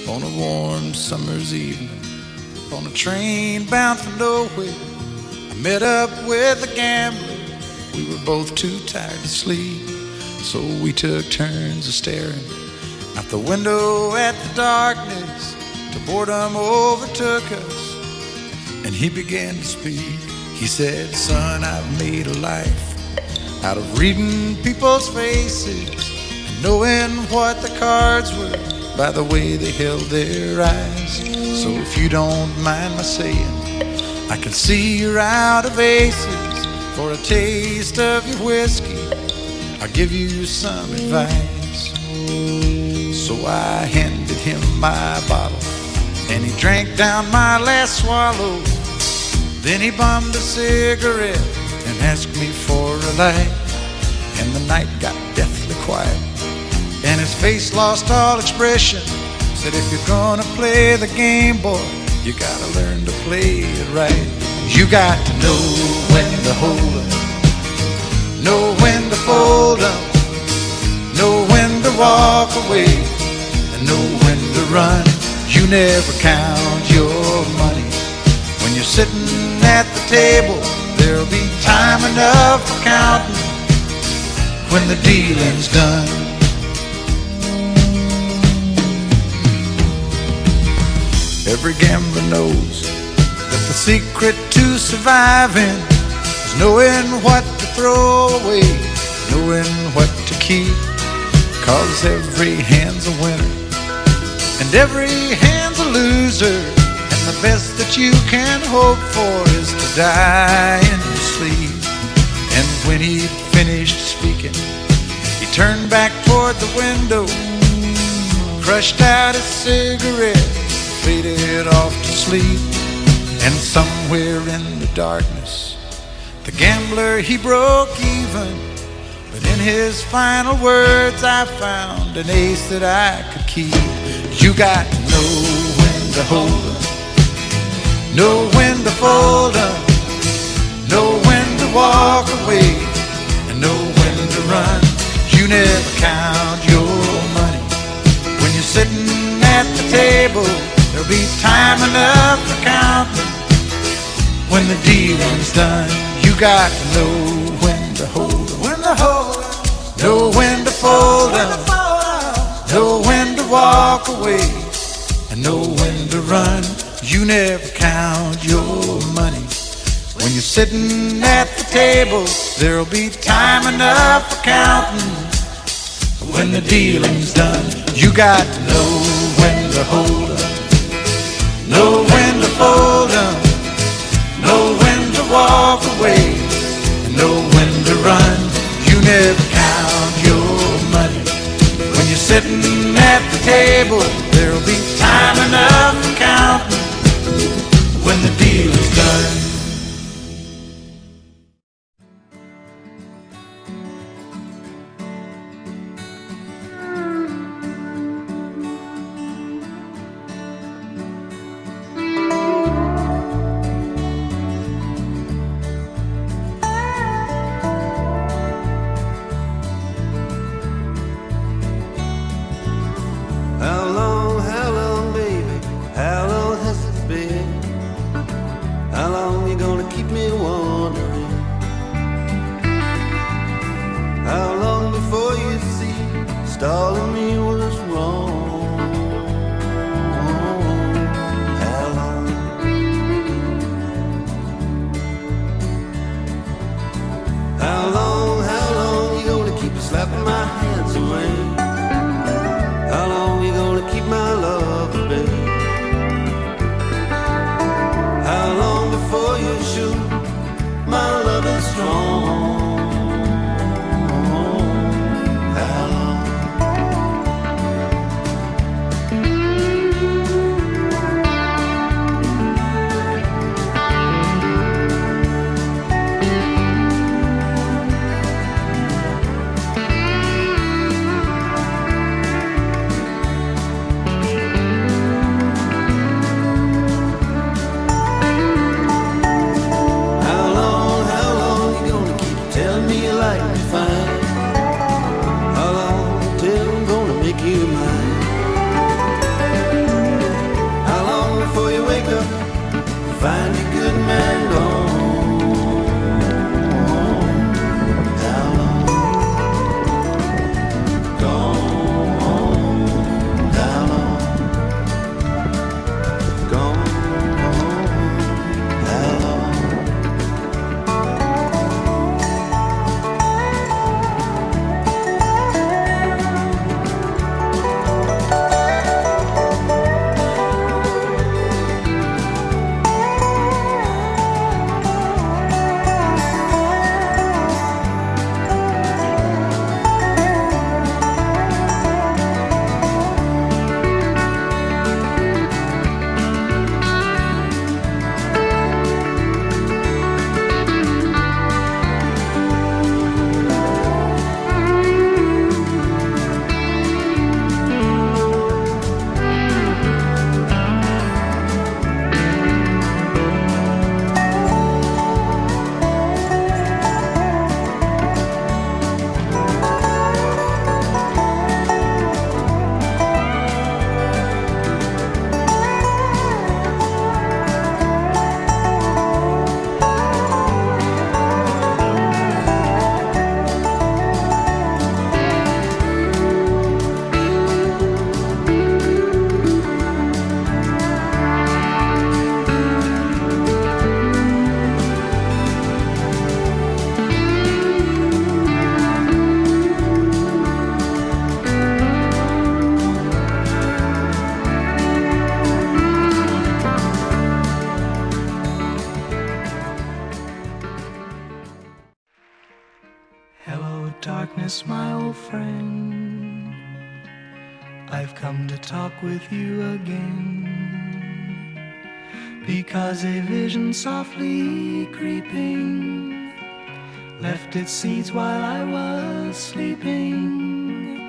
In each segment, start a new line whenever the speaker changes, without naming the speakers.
on a warm summer's evening, on a train bound for nowhere. I met up with a gambler. We were both too tired to sleep, so we took turns of staring out the window at the darkness till boredom overtook us, and he began to speak. He said, "Son, I've made a life out of reading people's faces and knowing what the cards were by the way they held their eyes. So if you don't mind my saying, I can see you're out of aces. For a taste of your whiskey, I'll give you some advice." So I handed him my bottle, and he drank down my last swallow. Then he bummed a cigarette and asked me for a light. And the night got deathly quiet, and his face lost all expression. Said, "If you're gonna play the game, boy, you gotta learn to play it right. You got to know when to hold 'em, know when to fold 'em, know when to walk away, and know when to run. You never count your money when you're sitting at the table. There'll be time enough for counting when the dealing's done." Every gambler knows that the secret to surviving is knowing what to throw away, knowing what to keep. 'Cause every hand's a winner and every hand's a loser, and the best that you can hope for is to die in your sleep. And when he finished speaking, he turned back toward the window, crushed out his cigarette, faded off to sleep. And somewhere in the darkness, the gambler, he broke even. But in his final words, I found an ace that I could keep. You got to know when to hold 'em, know when to fold 'em, know when to walk away, and know when to run. You never count your money when you're sitting at the table. There'll be time enough for counting when the dealing's done. You got to know when to hold 'em, when to hold 'em, know when to fold 'em, know when to walk away, and know when to run. You never count your money when you're sitting at the table. There'll be time enough for counting when the dealing's done. You got to know when to hold 'em, know when to fold 'em, know when to walk away, and know when to run. You never count your money when you're sitting at the table. There'll be time enough for counting when the deal is done.
How long, baby, how long has it been? How long you gonna keep me wondering? How long before you see stalling me was wrong? How long? How long you gonna keep slapping my hands away? How long you gonna keep my love at bay? How long before you shoot my love is strong? How long?
my old friend. I've come to talk with you again, because a vision softly creeping left its seeds while I was sleeping,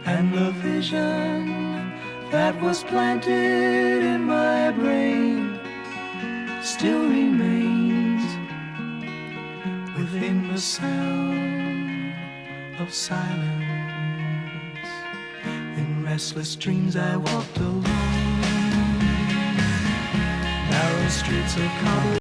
and the vision that was planted in my brain still remains within the sound of silence. In restless dreams I walked alone narrow streets of cobble.